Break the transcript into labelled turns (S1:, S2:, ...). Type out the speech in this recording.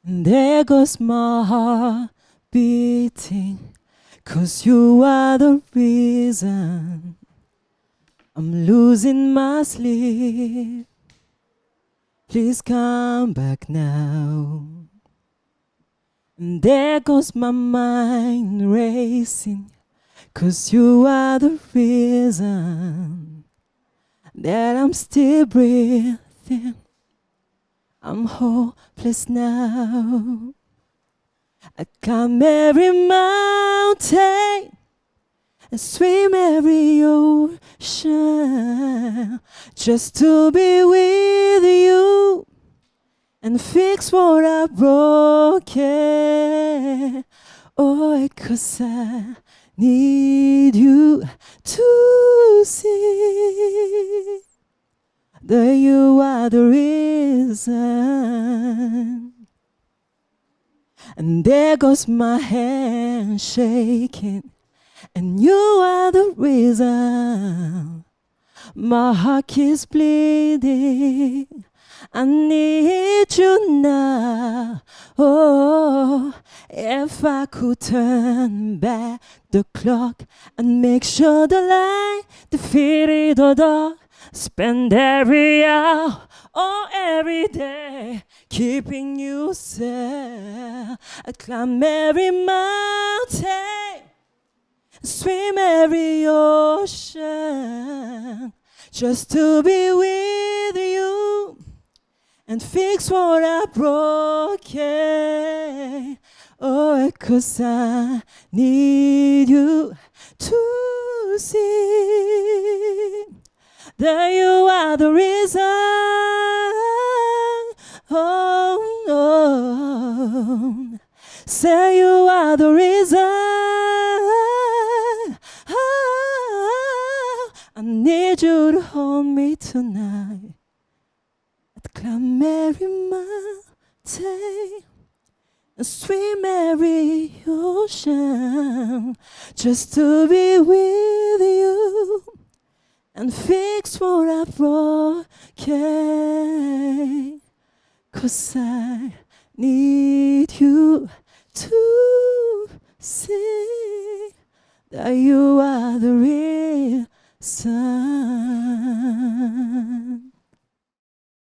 S1: There goes my heart beating, 'cause you are the reason I'm losing my sleep. Please come back now. And there goes my mind racing, 'cause you are the reason that I'm still breathing. I'm hopeless now. I climb every mountain and swim every ocean just to be with you and fix what I broken. Oh, 'cause I need you to see that you are the reason. And there goes my hand shaking, and you are the reason my heart keeps bleeding. I need you now. Oh, if I could turn back the clock and make sure the light defeated the dark, spend every hour or every day keeping you safe. I climb every mountain, swim every ocean just to be with you and fix what I broken. Oh, 'cause I need you to see that you are the reason. Oh, no. Say you are the reason. Oh, I need you to hold me tonight. I'd climb every mountain and swim every ocean just to be with you and fix what I broken. 'Cause I need you to see that you